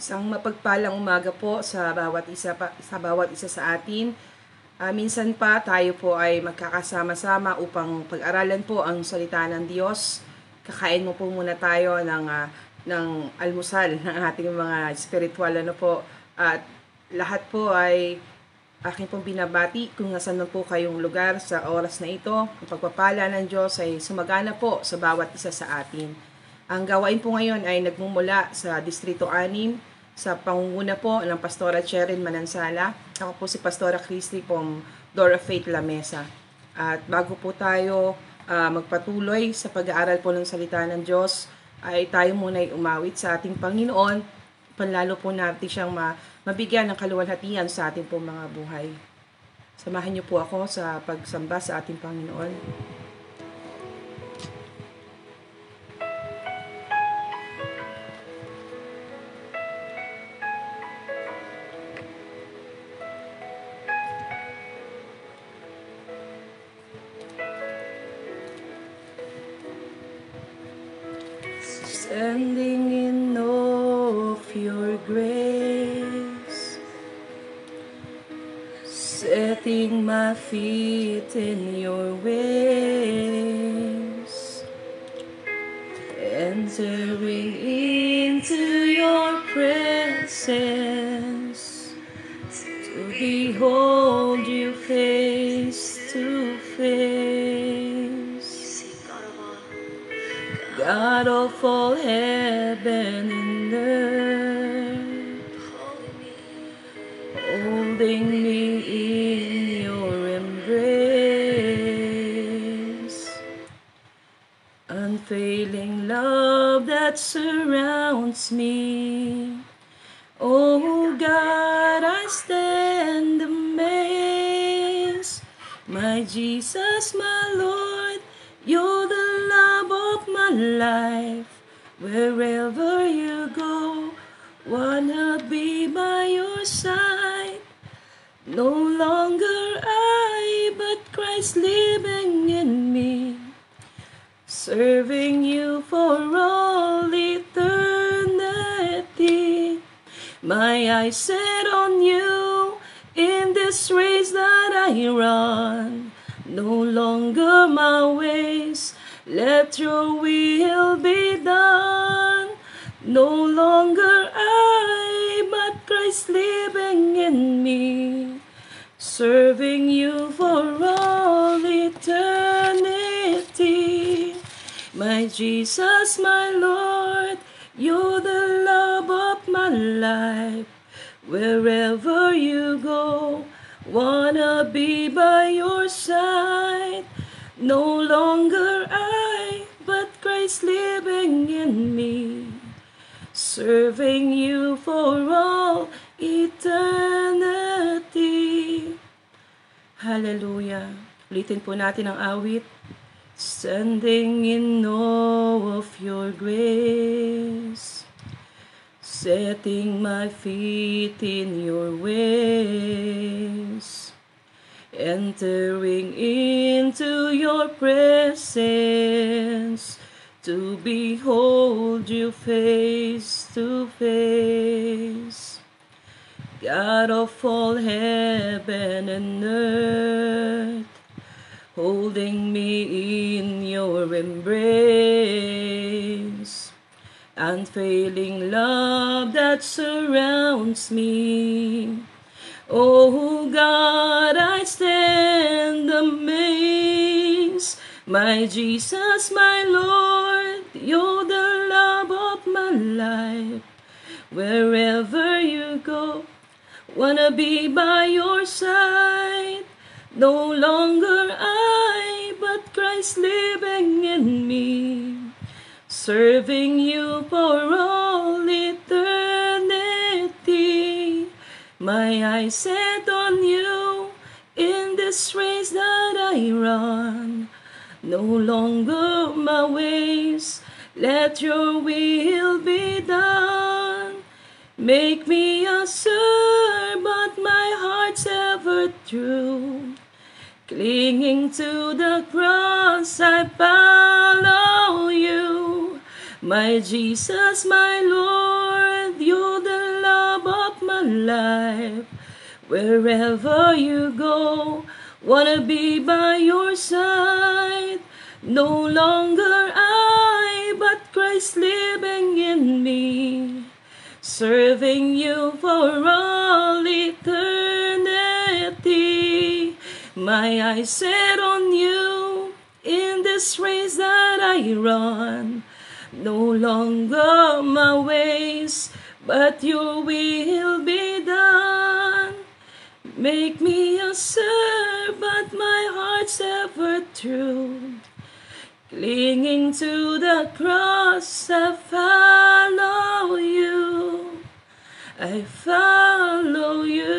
Isang mapagpalang umaga po sa bawat isa sa atin. Minsan pa tayo po ay magkakasama-sama upang pag-aralan po ang salita ng Diyos. Kakain mo po muna tayo ng almusal ng ating mga spiritual at lahat po ay aking pong binabati kung nasan po kayong lugar sa oras na ito. Ang pagpapala ng Diyos ay sumagana po sa bawat isa sa atin. Ang gawain po ngayon ay nagmumula sa Distrito 6 sa pangunguna po ng Pastora Cheryl Manansala. Ako po si Pastora Christy from Door of Faith La Mesa. At bago po tayo magpatuloy sa pag-aaral po ng salita ng Diyos, ay tayo muna ay umawit sa ating Panginoon. Panlalo po natin siyang mabigyan ng kaluwalhatian sa ating po mga buhay. Samahan niyo po ako sa pagsamba sa ating Panginoon. Standing in awe of your grace, setting my feet in your ways, entering into your presence, to behold you face to face. God of all heaven and earth, holding me in your embrace, unfailing love that surrounds me. Oh God, I stand amazed, my Jesus, my Lord, you're the love of my life. Wherever you go, wanna be by your side. No longer I, but Christ living in me, serving you for all eternity. My eyes set on you in this race that I run. No longer my ways, let your will be done. No longer I, but Christ living in me, serving you for all eternity. My Jesus, my Lord, you're the love of my life. Wherever you go, wanna be by your side. No longer I, but Christ living in me, serving you for all eternity. Hallelujah. Ulitin po natin ang awit. Standing in awe of your grace, setting my feet in your ways, entering into your presence, to behold you face to face. God of all heaven and earth, holding me in your embrace, unfailing love that surrounds me. Oh God, I stand amazed, my Jesus, my Lord, you're the love of my life. Wherever you go, wanna be by your side. No longer I, but Christ living in me, serving you for all eternity. My eyes set on you in this race that I run. No longer my ways, let your will be done. Make me a servant, my heart's ever true. Clinging to the cross, I follow you. My Jesus, my Lord, you're the life. Wherever you go, wanna be by your side. No longer I, but Christ living in me, serving you for all eternity. My eyes set on you in this race that I run. No longer my ways, but your will be done. Make me a servant, my heart's ever true. Clinging to the cross, I follow you. I follow you.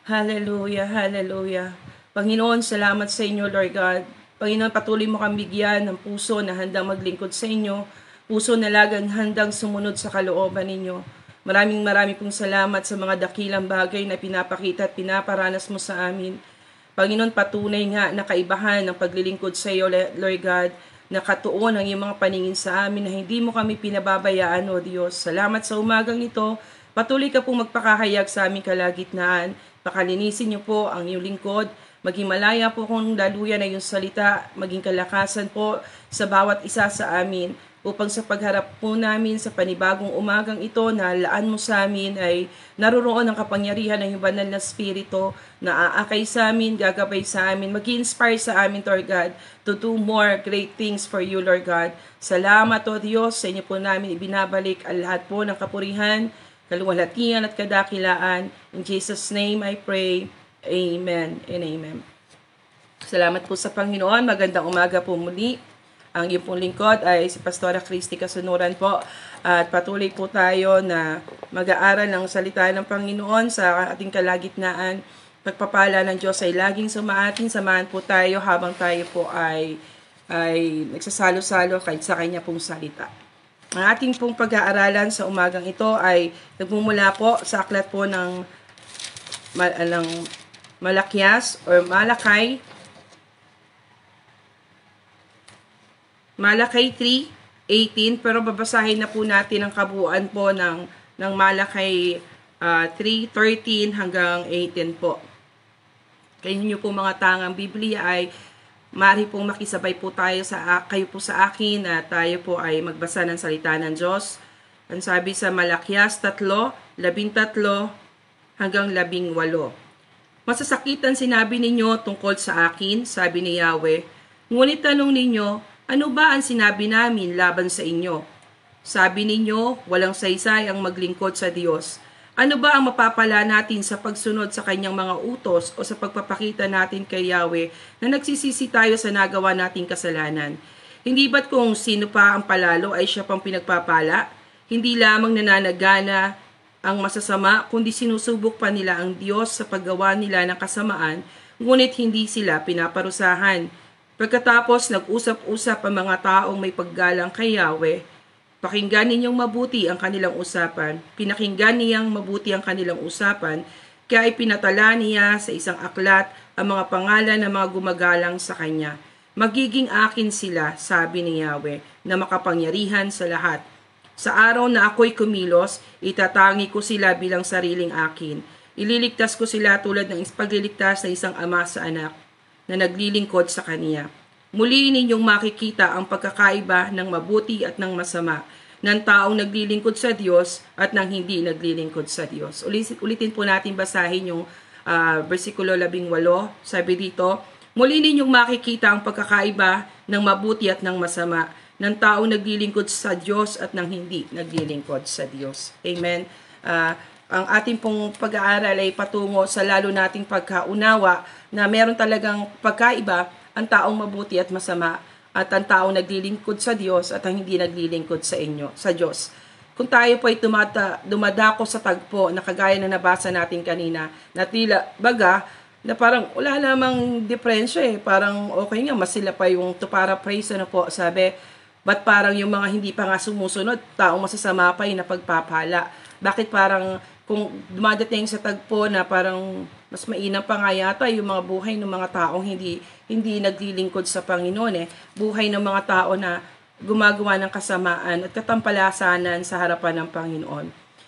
Hallelujah, hallelujah. Panginoon, salamat sa inyo, Lord God. Panginoon, patuloy mo kang bigyan ng puso na handang maglingkod sa inyo. Puso na lagang handang sumunod sa kalooban ninyo. Maraming pong salamat sa mga dakilang bagay na pinapakita at pinaparanas mo sa amin. Panginoon, patunay nga na kaibahan ng paglilingkod sa iyo, Lord God, na katuon ang iyong mga paningin sa amin na hindi mo kami pinababayaan, O Diyos. Salamat sa umagang ito. Patuloy ka pong magpakahayag sa aming kalagitnaan. Pakalinisin niyo po ang iyong lingkod. Maging malaya po kung daluyan na iyong salita. Maging kalakasan po sa bawat isa sa amin. Upang sa pagharap po namin sa panibagong umagang ito na laan mo sa amin ay naroroon ang kapangyarihan ng iyong banal na spirito na aakay sa amin, gagabay sa amin, mag-inspire sa amin, Lord God, to do more great things for you, Lord God. Salamat, O Diyos, sa inyo po namin ibinabalik ang lahat po ng kapurihan, kaluwalhatian at kadakilaan. In Jesus' name I pray. Amen and amen. Salamat po sa Panginoon. Magandang umaga po muli. Ang iyong pong lingkod ay si Pastora Christy Kasunuran po. At patuloy po tayo na mag-aaral ng salita ng Panginoon sa ating kalagitnaan. Pagpapala ng Diyos ay laging sumaatin. Samahan po tayo habang tayo po ay nagsasalo-salo sa kanya pong salita. Ang ating pong pag-aaralan sa umagang ito ay nagmumula po sa aklat po ng Malakyas or Malakay. Malakay 3:18, pero babasahin na po natin ang kabuuan po ng Malakay 3:13 hanggang 18 po. Kayo nyo po mga tangang Biblia ay maaari pong makisabay po tayo kayo po sa akin na tayo po ay magbasa ng salita ng Diyos. Ang sabi sa Malakyas 3:13 hanggang 18. Masasakitan sinabi ninyo tungkol sa akin, sabi ni Yahweh. Ngunit tanong ninyo, ano ba ang sinabi namin laban sa inyo? Sabi ninyo, walang saysay ang maglingkod sa Diyos. Ano ba ang mapapala natin sa pagsunod sa kanyang mga utos o sa pagpapakita natin kay Yahweh na nagsisisi tayo sa nagawa nating kasalanan? Hindi ba't kung sino pa ang palalo ay siya pang pinagpapala? Hindi lamang nananagana ang masasama, kundi sinusubok pa nila ang Diyos sa paggawa nila ng kasamaan, ngunit hindi sila pinaparusahan. Pagkatapos nag-usap-usap ang mga taong may paggalang kay Yahweh, pakinggan ninyong mabuti ang kanilang usapan. Pinakinggan niyang mabuti ang kanilang usapan, kaya ipinatala niya sa isang aklat ang mga pangalan ng mga gumagalang sa kanya. Magiging akin sila, sabi ni Yahweh, na makapangyarihan sa lahat. Sa araw na ako'y kumilos, itatangi ko sila bilang sariling akin. Ililigtas ko sila tulad ng pagliligtas ng isang ama sa anak na naglilingkod sa kaniya. Muli ninyong makikita ang pagkakaiba ng mabuti at ng masama, ng taong naglilingkod sa Diyos at ng hindi naglilingkod sa Diyos. Ulitin po natin basahin yung versikulo 18. Sabi dito, muli ninyong makikita ang pagkakaiba ng mabuti at ng masama, ng taong naglilingkod sa Diyos at ng hindi naglilingkod sa Diyos. Amen. Ang ating pong pag-aaral ay patungo sa lalo nating pagkaunawa na meron talagang pagkaiba ang taong mabuti at masama at ang taong naglilingkod sa Diyos at ang hindi naglilingkod sa Diyos. Kung tayo po ay dumadako sa tagpo na kagaya na nabasa natin kanina, na tila baga na parang wala namang diferensya parang okay nga, mas sila pa yung to paraphrase po, sabi, ba't parang yung mga hindi pa nga sumusunod, taong masasama pa yung napagpapala? Bakit parang kung dumadating sa tagpo na parang mas mainam pa nga yata yung mga buhay ng mga taong hindi naglilingkod sa Panginoon buhay ng mga tao na gumagawa ng kasamaan at katampalasanan sa harapan ng Panginoon.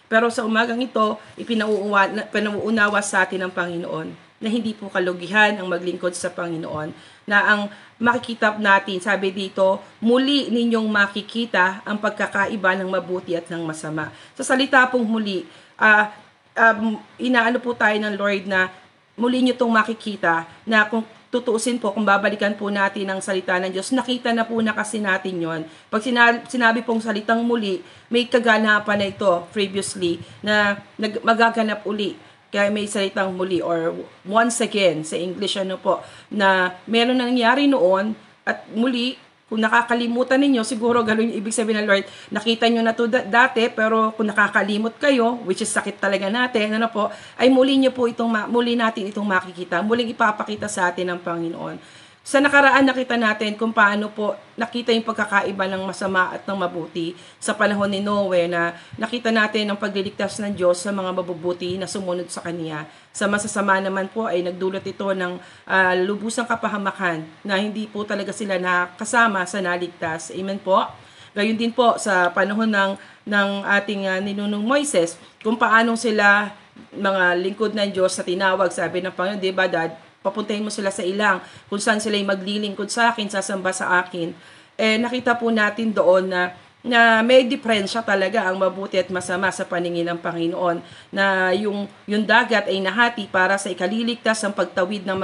Pero sa umagang ito, ipinauunawa sa atin ng Panginoon na hindi po kalugihan ang maglingkod sa Panginoon, na ang makikita natin, sabi dito, muli ninyong makikita ang pagkakaiba ng mabuti at ng masama. Sa salita pong muli, inaano po tayo ng Lord na muli nyo itong makikita, na kung tutuusin po, kung babalikan po natin ang salita ng Diyos, nakita na po na kasi natin yon. Pag sinabi pong salitang muli, may kaganapan na ito previously na magaganap uli. Kaya may salitang muli or once again sa English na meron na nangyari noon at muli. Kung nakakalimutan ninyo, siguro gano'n yung ibig sabihin ng Lord, nakita nyo na to dati, pero kung nakakalimot kayo, which is sakit talaga natin, ay muli natin itong makikita, muling ipapakita sa atin ng Panginoon. Sa nakaraan nakita natin kung paano po nakita yung pagkakaiba ng masama at ng mabuti sa panahon ni Noe, na nakita natin ang pagliligtas ng Diyos sa mga mabubuti na sumunod sa Kanya. Sa masasama naman po ay nagdulot ito ng lubusang kapahamakan na hindi po talaga sila nakasama sa naligtas. Amen po. Gayon din po sa panahon ng ating ninunong Moises, kung paano sila mga lingkod ng Diyos na tinawag, sabi ng Panginoon, di ba Dad, papuntahin mo sila sa ilang, kung saan sila maglilingkod sa akin, sasamba sa akin. Nakita po natin doon na may diferensya talaga ang mabuti at masama sa paningin ng Panginoon, na yung dagat ay nahati para sa ikaliligtas ang pagtawid ng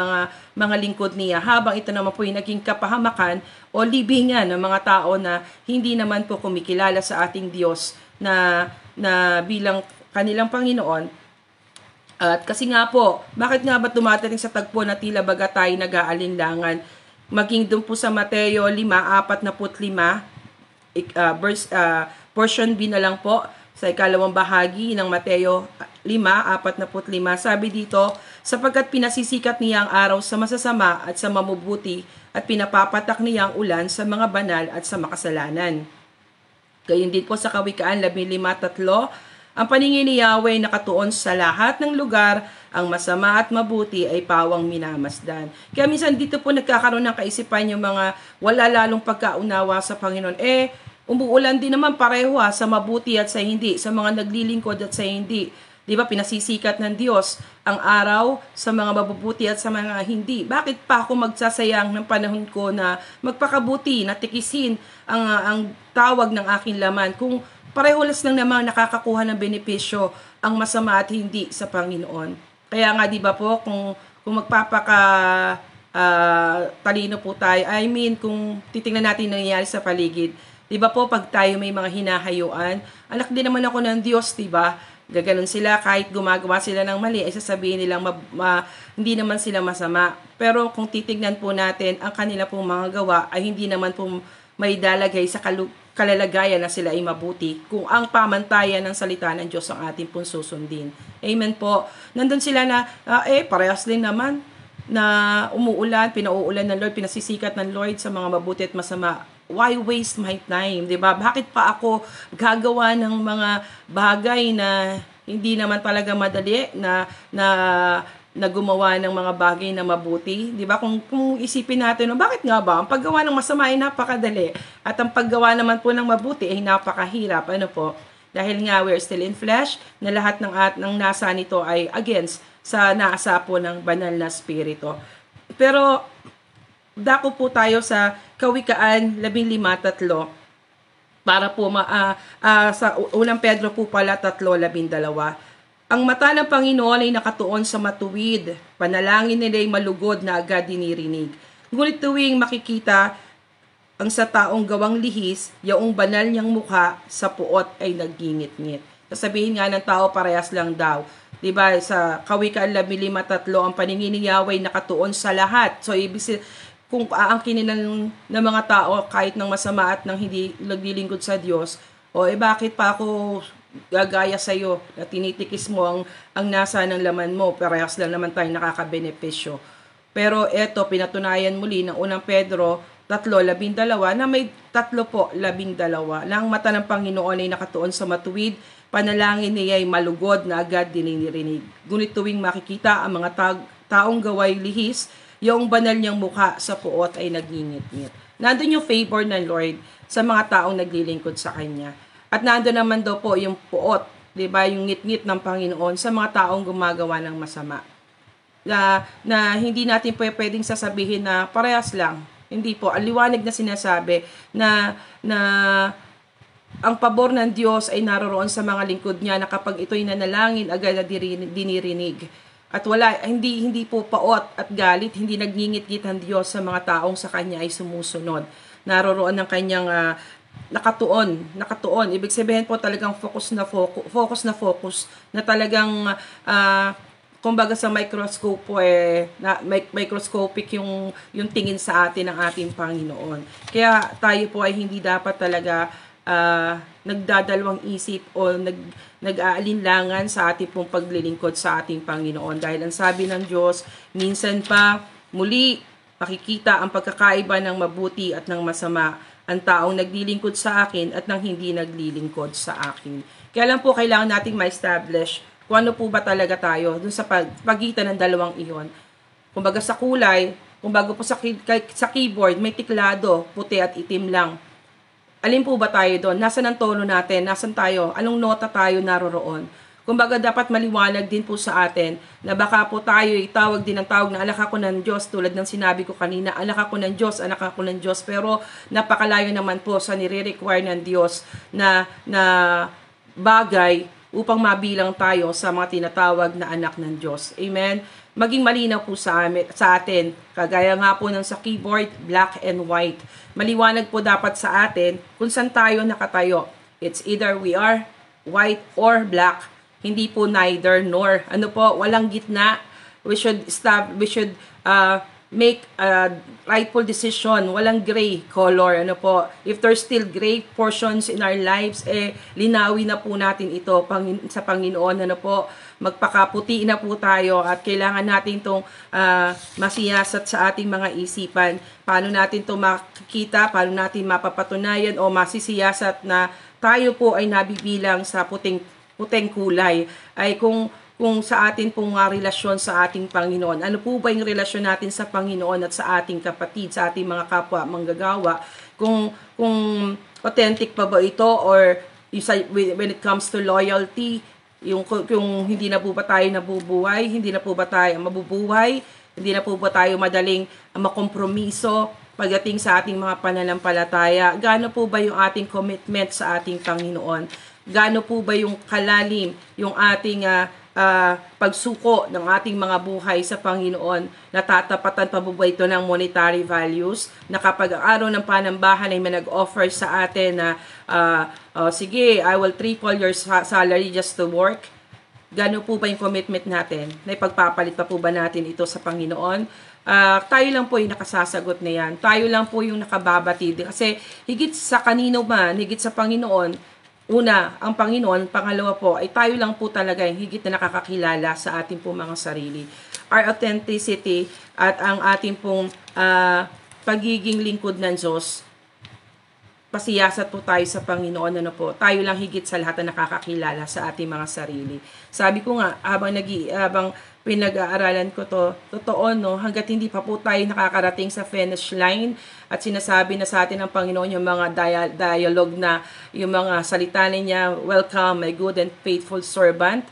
mga lingkod niya, habang ito naman po yung naging kapahamakan o libingan ng mga tao na hindi naman po kumikilala sa ating Diyos na bilang kanilang Panginoon. At kasi nga po, bakit nga ba dumadating sa tagpo na tila baga tayo nag-aalinlangan? Maging doon po sa Mateo 5:45, portion B na lang po, sa ikalawang bahagi ng Mateo 5:45, sabi dito, sapagkat pinasisikat niya ang araw sa masasama at sa mamubuti, at pinapapatak niya ang ulan sa mga banal at sa makasalanan. Gayon din po sa Kawikaan 15:3, ang paningin ni Yahweh nakatuon sa lahat ng lugar, ang masama at mabuti ay pawang minamasdan. Kaya minsan dito po nagkakaroon ng kaisipan yung mga wala lalong pagkaunawa sa Panginoon. Umuulan din naman pareho sa mabuti at sa hindi, sa mga naglilingkod at sa hindi. Di ba, pinasisikat ng Diyos ang araw sa mga mabubuti at sa mga hindi. Bakit pa ako magsasayang ng panahon ko na magpakabuti, na tikisin ang tawag ng aking laman, kung pareholas lang naman nakakakuha ng benepisyo ang masama at hindi sa Panginoon. Kaya nga, di ba po, kung talino po tayo, kung titingnan natin nangyayari sa paligid, di ba po, pag tayo may mga hinahayuan, anak din naman ako ng Diyos, di ba? Gaganon sila, kahit gumagawa sila ng mali, ay sasabihin nilang hindi naman sila masama. Pero kung titignan po natin, ang kanila pong mga gawa ay hindi naman po may dalagay sa kalalagayan na sila ay mabuti, kung ang pamantayan ng salita ng Diyos ang ating pong susundin. Amen po. Nandun sila na, parehas din naman na umuulan, pinauulan ng Lord, pinasisikat ng Lord sa mga mabuti at masama. Why waste my time? Diba? Bakit pa ako gagawa ng mga bagay na hindi naman talaga madali na gumawa ng mga bagay na mabuti? Diba? Kung isipin natin, bakit nga ba? Ang paggawa ng masama ay napakadali. At ang paggawa naman po ng mabuti ay napakahirap. Ano po? Dahil nga we're still in flesh, na lahat ng nasa nito ay against sa nasa po ng banal na spirito. Pero dako po tayo sa Kawikaan 15:3 para po sa unang Pedro po pala 3:12. Ang mata ng Panginoon ay nakatuon sa matuwid, panalangin nila ay malugod na agad dinirinig. Ngunit tuwing makikita ang sa taong gawang lihis, yaong banal niyang mukha sa puot ay naggingit-ngit. Sasabihin nga ng tao, parehas lang daw. Diba, sa Kawikaan 15:3, ang paningin ni Yahweh nakatuon sa lahat. So, ibig sabihin, kung aangkinin ng mga tao kahit ng masama at ng hindi naglilingkod sa Diyos, bakit pa ako gagaya sa iyo na tinitikis mo ang nasa ng laman mo, parehas lang naman tayo nakakabenepisyo. Pero eto, pinatunayan muli ng unang Pedro 3:12 na may 3:12 na ang mata ng Panginoon ay nakatuon sa matuwid, panalangin niya ay malugod na agad dinirinig. Ngunit tuwing makikita ang mga taong gaway lihis, yung banal niyang mukha sa puot ay nagingit-ngit. nandun yung favor ng Lord sa mga taong naglilingkod sa Kanya. At nandun naman daw po yung puot, di ba, yung ngit-ngit ng Panginoon sa mga taong gumagawa ng masama. Na hindi natin pwedeng sasabihin na parehas lang. Hindi po, ang liwanag na sinasabi na ang pabor ng Diyos ay naroroon sa mga lingkod niya na kapag ito'y nanalangin, agad na dinirinig. At hindi po paot at galit, hindi nagngingit-ngit ang Diyos sa mga taong sa Kanya ay sumusunod. Naroroon ng Kanyang nakatuon. Ibig sabihin po talagang focus na talagang kumbaga sa microscope po microscopic yung tingin sa atin ng ating Panginoon. Kaya tayo po ay hindi dapat talaga nagdadalawang isip o nag-aalinlangan sa ating pong paglilingkod sa ating Panginoon. Dahil ang sabi ng Diyos, minsan pa muli makikita ang pagkakaiba ng mabuti at ng masama, ang taong naglilingkod sa akin at ng hindi naglilingkod sa akin. Kaya lang po kailangan nating ma-establish kung ano po ba talaga tayo dun sa pagitan ng dalawang iyon. Kumbaga sa kulay, kumbaga po sa keyboard, may tiklado, puti at itim lang. Alin po ba tayo doon? Nasaan ang tono natin? Nasaan tayo? Anong nota tayo naroroon? Kumbaga dapat maliwanag din po sa atin na baka po tayo itawag din ng tawag na anak ako ng Diyos, tulad ng sinabi ko kanina, anak ako ng Diyos, anak ako ng Diyos, pero napakalayo naman po sa nire-require ng Diyos na bagay upang mabilang tayo sa mga tinatawag na anak ng Diyos. Amen? Maging malinaw po sa atin. Kagaya nga po ng sa keyboard, black and white. Maliwanag po dapat sa atin kung saan tayo nakatayo. It's either we are white or black. Hindi po neither nor. Ano po, walang gitna. We should make a rightful decision. Walang gray color. Ano po, if there's still gray portions in our lives, linawin na po natin ito sa Panginoon. Ano po, magpakaputi na po tayo at kailangan natin itong masiyasat sa ating mga isipan. Paano natin ito makikita, paano natin mapapatunayan o masisiyasat na tayo po ay nabibilang sa puting kulay ay kung sa atin pong relasyon sa ating Panginoon. Ano po ba yung relasyon natin sa Panginoon at sa ating kapatid, sa ating mga kapwa manggagawa? Kung authentic pa ba ito or when it comes to loyalty, yung hindi na po ba tayo nabubuhay, hindi na po ba tayo mabubuhay, hindi na po ba tayo madaling makompromiso pagdating sa ating mga pananampalataya? Gaano po ba yung ating commitment sa ating Panginoon? Gaano po ba yung kalalim yung ating pagsuko ng ating mga buhay sa Panginoon? Natatapatan pa ba ito ng monetary values? Na kapag ang araw ng panambahan ay may nag-offer sa atin na sige, I will triple your salary just to work. Gano'n po ba yung commitment natin? Na ipagpapalit pa po ba natin ito sa Panginoon? Tayo lang po yung nakasasagot na yan. Tayo lang po yung nakababatid. Kasi higit sa kanino man, higit sa Panginoon, una, ang Panginoon, pangalawa po, ay tayo lang po talaga yung higit na nakakakilala sa ating po mga sarili. Our authenticity at ang ating pong pagiging lingkod ng Diyos, pasiyasat po tayo sa Panginoon, ano po, tayo lang higit sa lahat na nakakakilala sa ating mga sarili. Sabi ko nga, habang pinag-aaralan ko to, totoo no, hanggat hindi pa po tayo nakakarating sa finish line at sinasabi na sa atin ng Panginoon yung mga dialogue na, yung mga salita niya, welcome my good and faithful servant,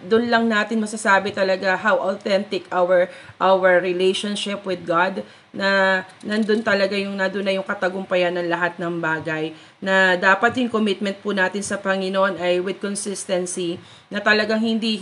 doon lang natin masasabi talaga how authentic our relationship with God, na nandun na yung katagumpayan ng lahat ng bagay, na dapat yung commitment po natin sa Panginoon ay with consistency, na talagang hindi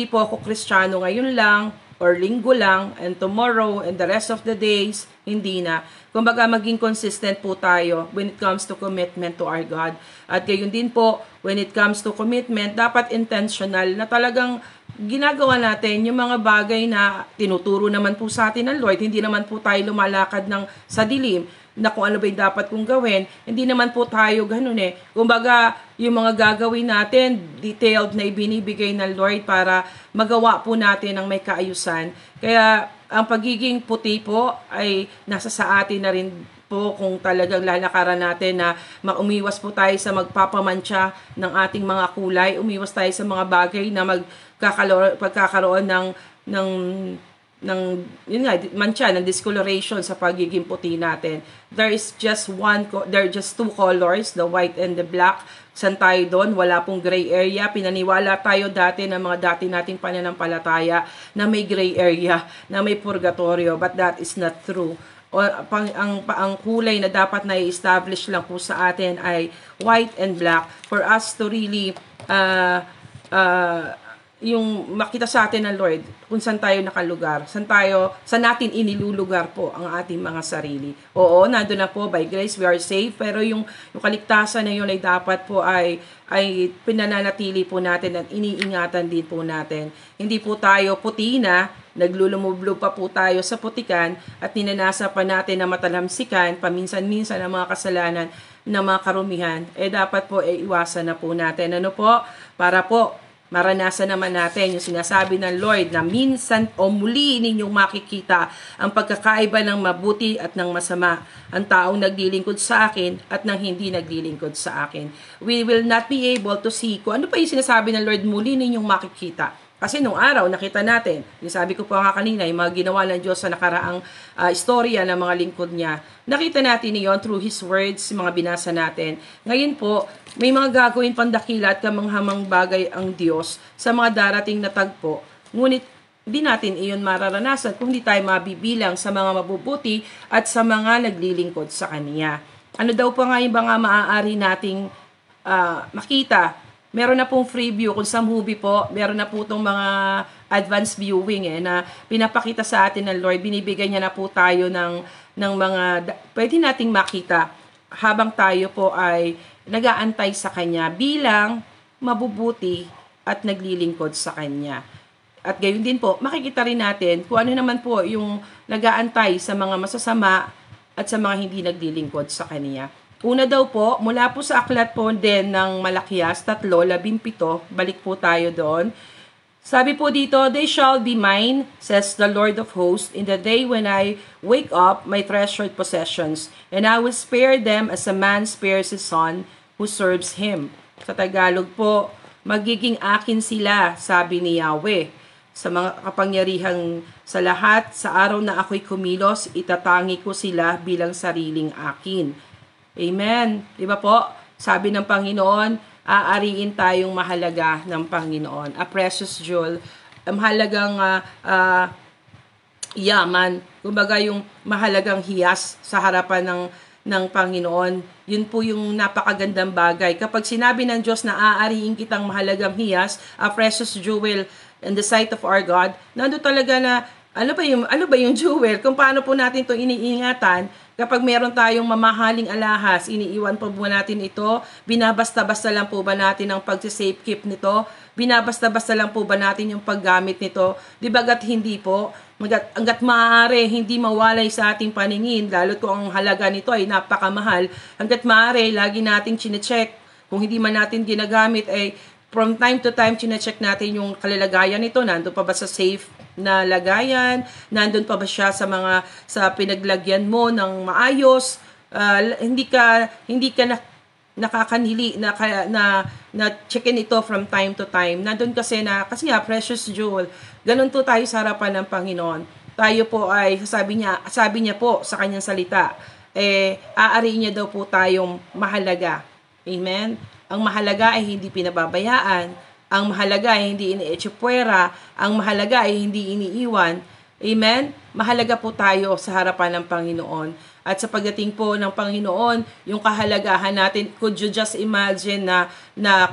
po ako Kristiyano ngayon lang or linggo lang and tomorrow and the rest of the days, hindi na. Kumbaga maging consistent po tayo when it comes to commitment to our God. At gayon din po, when it comes to commitment, dapat intentional na talagang ginagawa natin yung mga bagay na tinuturo naman po sa atin ng Lord. Hindi naman po tayo lumalakad sa dilim na kung ano ba yung dapat kong gawin. Hindi naman po tayo ganun eh. Kumbaga, yung mga gagawin natin, detailed na ibinibigay ng Lord para magawa po natin ang may kaayusan. Kaya, ang pagiging puti po ay nasa sa atin na rin po kung talagang lalakaran natin na umiwas po tayo sa magpapamantsa ng ating mga kulay, umiwas tayo sa mga bagay na pagkakaroon ng yun nga, mancha, ng discoloration sa pagiging puti natin. There are just two colors, the white and the black. San tayo doon? Wala pong gray area. Pinaniwala tayo dati ng mga dati nating pananampalataya na may gray area, na may purgatorio, but that is not true. Ang kulay na dapat na i-establish lang po sa atin ay white and black for us to really yung makita sa atin ng Lord kung saan tayo nakalugar, saan natin inilulugar po ang ating mga sarili. Oo, nandun na po, by grace we are safe, pero yung kaligtasan na yun ay dapat po ay pinananatili po natin at iniingatan din po natin. Hindi po tayo puti na, naglulumublog pa po tayo sa putikan at ninanasa pa natin na matalamsikan, paminsan-minsan ang mga kasalanan ng mga karumihan, dapat po iwasan na po natin. Ano po? Para po maranasan naman natin yung sinasabi ng Lord na minsan o muli ninyong makikita ang pagkakaiba ng mabuti at ng masama, ang taong naglilingkod sa akin at ng hindi naglilingkod sa akin. We will not be able to see kung ano pa yung sinasabi ng Lord, muli ninyong makikita. Kasi nung araw, nakita natin, yung sabi ko pa nga kanina, yung mga ginawa ng Diyos sa nakaraang istorya ng mga lingkod niya. Nakita natin iyon through His words, mga binasa natin. Ngayon po, may mga gagawin pandakila at kamanghamang bagay ang Diyos sa mga darating na tagpo. Ngunit, hindi natin iyon mararanasan kung hindi tayo mabibilang sa mga mabubuti at sa mga naglilingkod sa Kanya. Ano daw pa nga yung mga maaari nating makita? Meron na pong free view kung sa movie po, meron na po itong mga advanced viewing na pinapakita sa atin ng Lord. Binibigyan niya na po tayo ng mga pwede nating makita habang tayo po ay nag-aantay sa Kanya bilang mabubuti at naglilingkod sa Kanya. At gayon din po, makikita rin natin kung ano naman po yung nag-aantay sa mga masasama at sa mga hindi naglilingkod sa Kanya. Una daw po, mula po sa aklat po din ng Malakias 3:17, balik po tayo doon. Sabi po dito, "They shall be mine, says the Lord of hosts, in the day when I wake up my treasured possessions, and I will spare them as a man spares his son who serves him." Sa Tagalog po, magiging akin sila, sabi ni Yahweh. Sa mga kapangyarihang sa lahat, sa araw na ako'y kumilos, itatangi ko sila bilang sariling akin. Amen. Diba po? Sabi ng Panginoon, aariin tayong mahalaga ng Panginoon. A precious jewel. Mahalagang yaman. Kumbaga yung mahalagang hiyas sa harapan ng Panginoon. Yun po yung napakagandang bagay. Kapag sinabi ng Diyos na aariin kitang mahalagang hiyas, a precious jewel in the sight of our God, nando talaga na ano ba yung jewel? Kung paano po natin ito iniingatan, kapag meron tayong mamahaling alahas, iniiwan po ba natin ito? Binabasta-basta lang po ba natin ang pag-safekeep nito? Binabasta-basta lang po ba natin yung paggamit nito? Di ba hindi po? Hanggat maaari, hindi mawalay sa ating paningin, lalo kung ang halaga nito ay napakamahal. Hanggat maaari, lagi nating chinecheck. Kung hindi man natin ginagamit, from time to time, chinecheck natin yung kalalagayan nito. Nandun pa ba sa safe na lagayan? Nandun pa ba siya sa pinaglagyan mo ng maayos? Hindi ka nakakanhili na checkin ito from time to time. Nandun kasi nga precious jewel. Ganun po tayo sa harapan ng Panginoon. Tayo po ay sabi niya po sa kanyang salita, aariin niya daw po tayong mahalaga. Amen. Ang mahalaga ay hindi pinababayaan. Ang mahalaga ay hindi inietsipwera. Ang mahalaga ay hindi iniiwan. Amen? Mahalaga po tayo sa harapan ng Panginoon. At sa pagdating po ng Panginoon, yung kahalagahan natin, could you just imagine na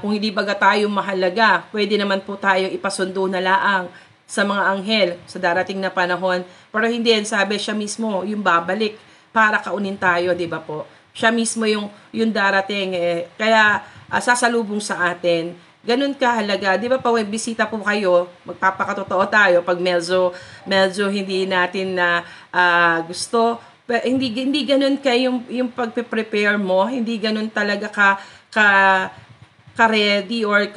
kung hindi baga tayo mahalaga, pwede naman po tayo ipasundo na laang sa mga anghel sa darating na panahon. Pero hindi yan, sabi siya mismo, yung babalik para kaunin tayo, di ba po? Siya mismo yung darating. Kaya sasalubong sa atin. Ganun kahalaga. Di ba pa bisita po kayo, magpapakatotoo tayo pag medyo hindi natin na gusto. Pero hindi ganun kayo yung pagpe-prepare mo, hindi ganun talaga ka ready or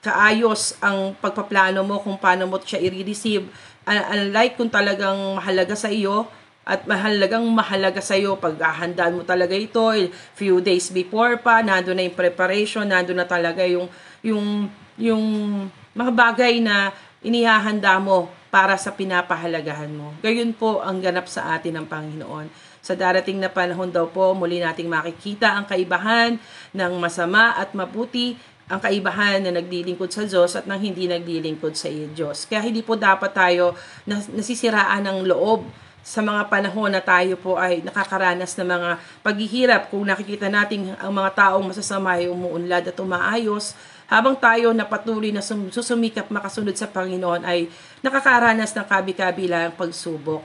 kaayos ang pagpaplano mo kung paano mo siya i-receive. Unlike kung talagang mahalaga sa iyo, at mahalaga sa iyo, paghahandaan mo talaga ito, few days before pa, nandun na yung preparation, nandun na talaga yung mga bagay na inihahanda mo para sa pinapahalagahan mo. Gayon po ang ganap sa atin ng Panginoon. Sa darating na panahon daw po, muli nating makikita ang kaibahan ng masama at mabuti, ang kaibahan na naglilingkod sa Diyos at ng hindi naglilingkod sa Diyos. Kaya hindi po dapat tayo nasisiraan ng loob sa mga panahon na tayo po ay nakakaranas ng mga paghihirap. Kung nakikita natin ang mga taong masasama ay umuunlad at umaayos, habang tayo na patuloy na susumikap makasunod sa Panginoon ay nakakaranas ng kabi-kabilang pagsubok.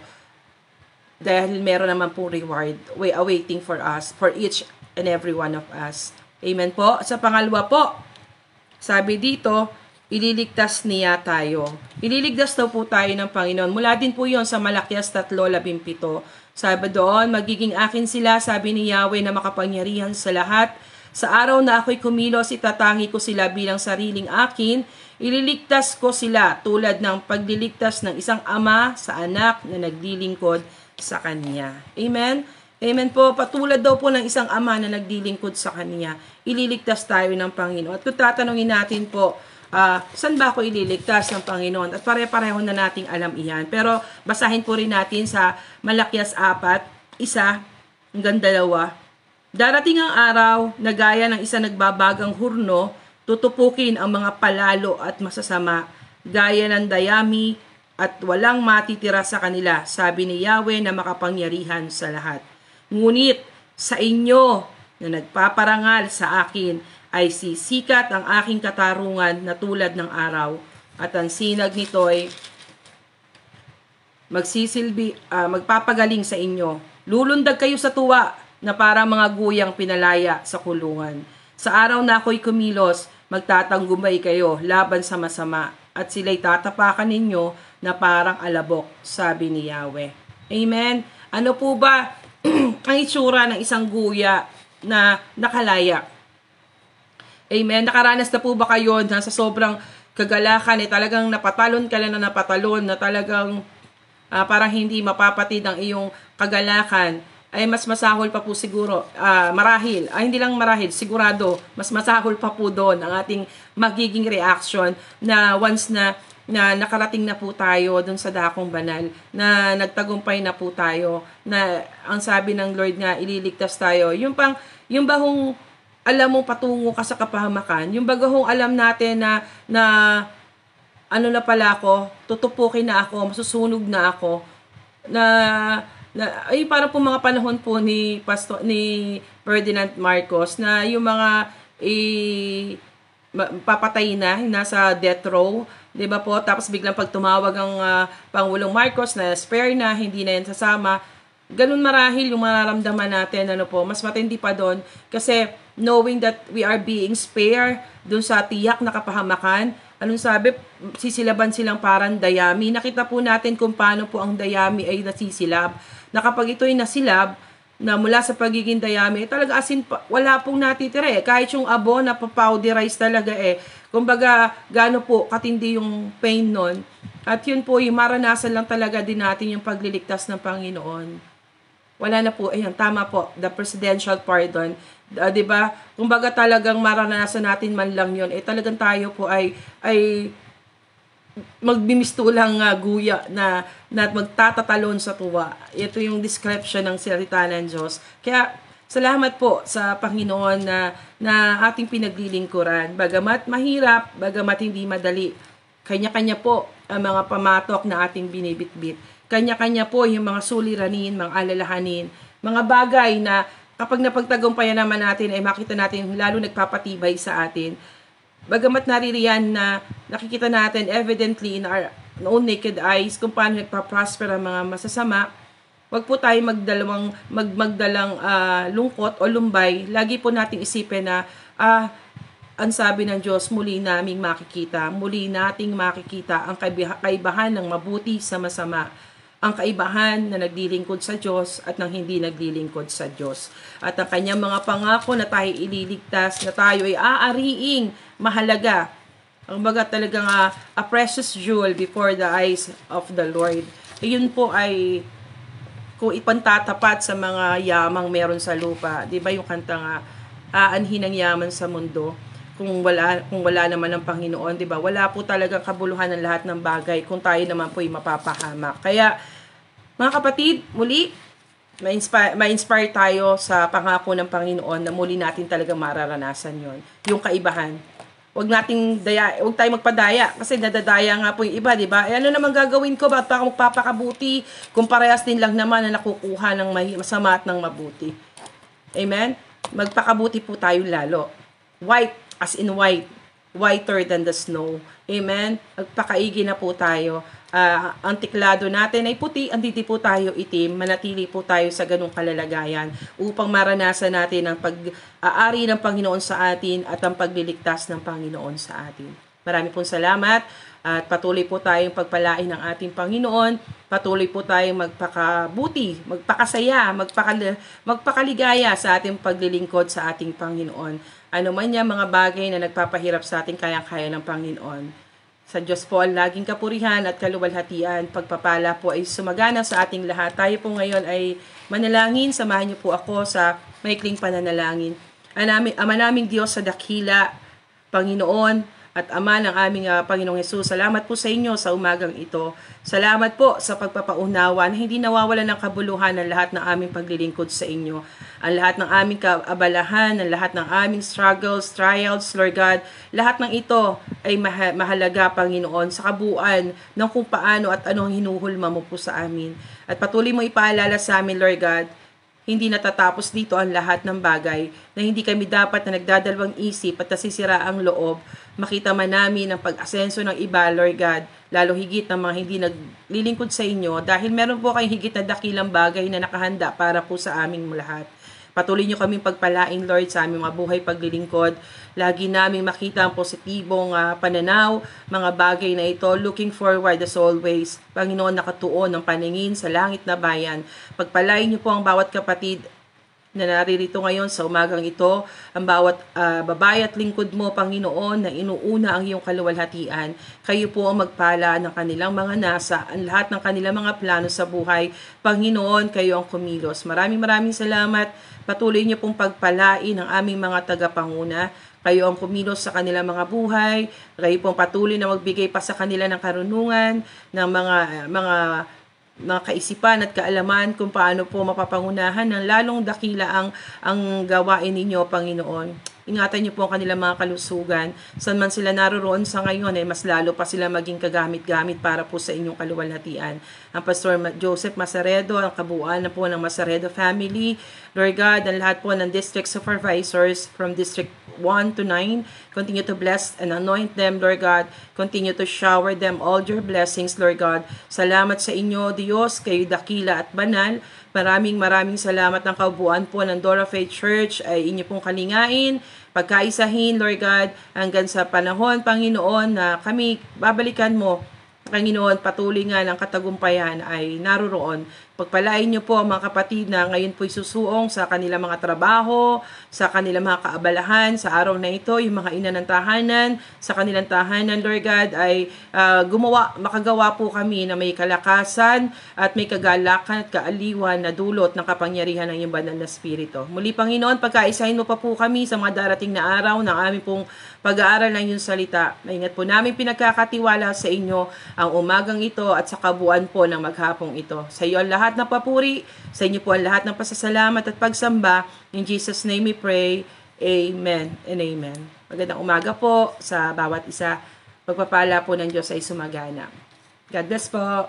Dahil meron naman pong reward awaiting for us, for each and every one of us. Amen po. Sa pangalawa po, sabi dito, ililigtas niya tayo. Ililigtas daw po tayo ng Panginoon. Mula din po yon sa Malakias 3:17. Sabi doon, magiging akin sila, sabi ni Yahweh na makapangyarihan sa lahat. Sa araw na ako'y kumilos, itatangi ko sila bilang sariling akin. Ililigtas ko sila tulad ng pagliligtas ng isang ama sa anak na naglilingkod sa kanya. Amen? Amen po. Patulad daw po ng isang ama na naglilingkod sa kanya, ililigtas tayo ng Panginoon. At kung tatanungin natin po, saan ba ako ililigtas ng Panginoon? At pare-pareho na nating alam iyan. Pero basahin po rin natin sa Malakias 4:1-2. Darating ang araw na gaya ng isa nagbabagang hurno, tutupukin ang mga palalo at masasama, gaya ng dayami at walang matitira sa kanila, sabi ni Yahweh na makapangyarihan sa lahat. Ngunit sa inyo na nagpaparangal sa akin ay sisikat ang aking katarungan na tulad ng araw, at ang sinag nito'y magpapagaling sa inyo. Lulundag kayo sa tuwa na parang mga guyang pinalaya sa kulungan. Sa araw na ako'y kumilos, magtatanggumay kayo laban sa masama, at sila'y tatapakan ninyo na parang alabok, sabi ni Yahweh. Amen? Ano po ba ang itsura ng isang guya na nakalaya? Amen? Nakaranas na po ba kayo na sa sobrang kagalakan, talagang napatalon ka lang na napatalon, na talagang parang hindi mapapatid ang iyong kagalakan? Ay mas masahol pa po siguro, marahil, hindi lang marahil, sigurado, mas masahol pa po doon ang ating magiging reaction na once na nakarating na po tayo doon sa dakong banal, na nagtagumpay na po tayo, na ang sabi ng Lord nga, ililigtas tayo. Yung bahong alam mo patungo ka sa kapahamakan, yung bagahong alam natin na ano na pala ako, tutupukin na ako, masusunog na ako, ay para po mga panahon po ni Ferdinand Marcos na yung mga papatay na, nasa death row, 'di ba po? Tapos biglang pag tumawag ang Pangulong Marcos na spare na, hindi na yan sasama. Ganun marahil yung mararamdaman natin, mas matindi pa doon, kasi knowing that we are being spare doon sa tiyak na kapahamakan. Anong sabi? Sisilaban silang parang dayami. Nakita po natin kung paano po ang dayami ay nasisilab. Na kapag ito'y nasilab, na mula sa pagiging dayami, talaga asin wala pong natitira Kahit yung abo na papowderize talaga Kumbaga, gaano po katindi yung pain nun. At yun po, yung maranasan lang talaga din natin yung pagliligtas ng Panginoon. Wala na po, ayan, tama po, the presidential pardon. Diba? Kumbaga talagang maranasan natin man lang yun. Talagang tayo po ay magbimistulang guya na magtatatalon sa tuwa. Ito yung description ng salita ng Diyos. Kaya, salamat po sa Panginoon na ating pinaglilingkuran. Bagamat mahirap, bagamat hindi madali, kanya-kanya po ang mga pamatok na ating binibitbit. Kanya-kanya po yung mga suliranin, mga alalahanin, mga bagay na kapag napagtagumpayan naman natin ay makita natin lalo nagpapatibay sa atin. Bagamat naririyan na nakikita natin evidently in our own naked eyes kung paano nagpa-prosper ang mga masasama, wag po tayo magdalang lungkot o lumbay. Lagi po nating isipin na ang sabi ng Diyos, muli nating makikita ang kaibahan ng mabuti sa masama. Ang kaibahan na naglilingkod sa Diyos at ng hindi naglilingkod sa Diyos. At ang kanyang mga pangako na tayo ililigtas, na tayo ay aariing mahalaga. Ang baga talagang a precious jewel before the eyes of the Lord. Ayun po ay kung ipantatapat sa mga yamang meron sa lupa. Di ba yung kanta nga, aanhin ang yaman sa mundo. kung wala naman ng Panginoon, 'di ba? Wala po talagang kabuluhan ng lahat ng bagay kung tayo naman po ay mapapahamak. Kaya mga kapatid, muli ma-inspire tayo sa pangako ng Panginoon na muli natin talagang mararanasan 'yon, yung kaibahan. Huwag tayong magpadaya kasi nadadaya nga po yung iba, 'di ba? Ano naman gagawin ko? Bakit pa ako magpapakabuti kung parehas din lang naman na nakukuha ng masama at ng mabuti? Amen? Magpakabuti po tayo lalo. White, as in white. Whiter than the snow. Amen? Magpakaigi na po tayo. Ang tiklado natin ay puti, anditi po tayo itim. Manatili po tayo sa ganung kalalagayan upang maranasan natin ang pag-aari ng Panginoon sa atin at ang pagliligtas ng Panginoon sa atin. Marami pong salamat at patuloy po tayong pagpalain ng ating Panginoon. Patuloy po tayong magpakabuti, magpakasaya, magpakaligaya sa ating paglilingkod sa ating Panginoon. Ano man yan, mga bagay na nagpapahirap sa ating kayang-kaya ng Panginoon. Sa Diyos po ang laging kapurihan at kaluwalhatian. Pagpapala po ay sumagana sa ating lahat. Tayo po ngayon ay manalangin. Samahan niyo po ako sa maikling pananalangin. Ama naming Diyos sa dakila, Panginoon, at Ama ng aming Panginoong Hesus, salamat po sa inyo sa umagang ito. Salamat po sa pagpapaunawa na hindi nawawalan ng kabuluhan ng lahat ng aming paglilingkod sa inyo. Ang lahat ng aming kaabalahan, ang lahat ng aming struggles, trials, Lord God, lahat ng ito ay mahalaga, Panginoon, sa kabuuan ng kung paano at anong hinuhulma mo po sa amin. At patuloy mo ipaalala sa amin, Lord God, hindi natatapos dito ang lahat ng bagay na hindi kami dapat na nagdadalawang isip at nasisira ang loob. Makita man namin ang pag-asenso ng iba, Lord God, lalo higit ng mga hindi naglilingkod sa inyo dahil meron po kayong higit na dakilang bagay na nakahanda para po sa aming lahat. Patuloy niyo kaming pagpalain, Lord, sa aming mga buhay paglilingkod. Lagi naming makita ang positibong pananaw, mga bagay na ito, looking forward as always. Panginoon, nakatuon ng paningin sa langit na bayan. Pagpalain niyo po ang bawat kapatid na naririto ngayon sa umagang ito, ang bawat babae at lingkod mo, Panginoon, na inuuna ang iyong kaluwalhatian. Kayo po ang magpala ng kanilang mga nasa, ang lahat ng kanilang mga plano sa buhay. Panginoon, kayo ang kumilos. Maraming salamat. Patuloy niyo pong pagpalain ang aming mga tagapanguna. Kayo ang kumilos sa kanilang mga buhay. Kayo pong patuloy na magbigay pa sa kanila ng karunungan, ng mga kaisipan at kaalaman kung paano po mapapangunahan ng lalong dakila ang gawain ninyo, Panginoon. Ingatan niyo po ang kanilang mga kalusugan. Saan man sila naroroon sa ngayon, mas lalo pa sila maging kagamit-gamit para po sa inyong kaluwalhatian. Ang Pastor Joseph Masaredo, ang kabuuan na po ng Masaredo family, Lord God, ang lahat po ng district supervisors from District 1 to 9, continue to bless and anoint them, Lord God. Continue to shower them all your blessings, Lord God. Salamat sa inyo, Diyos, kayo dakila at banal. Maraming salamat ng kaubuan po ng Dora Faith Church ay inyo pong kalingain, pagkaisahin, Lord God, hanggang sa panahon, Panginoon, na kami babalikan mo. Panginoon, patuloy nga ng katagumpayan ay naroroon. Pagpalain niyo po ang mga kapatid na ngayon po'y susuong sa kanilang mga trabaho, sa kanilang mga kaabalahan, sa araw na ito, yung mga ina ng tahanan, sa kanilang tahanan, Lord God, ay makagawa po kami na may kalakasan at may kagalakan at kaaliwan na dulot ng kapangyarihan ng iyong banal na Espiritu. Muli, Panginoon, pagkaisahin mo pa po kami sa mga darating na araw ng aming pong pag-aaral ng iyong salita. Maingat po namin pinagkakatiwala sa inyo ang umagang ito at sa kabuuan po ng maghapong ito. Sa iyo ang lahat na papuri, sa inyo po ang lahat ng pasasalamat at pagsamba. In Jesus' name we pray. Amen and amen. Magandang umaga po sa bawat isa. Pagpapala po ng Diyos ay sumagana. God bless po.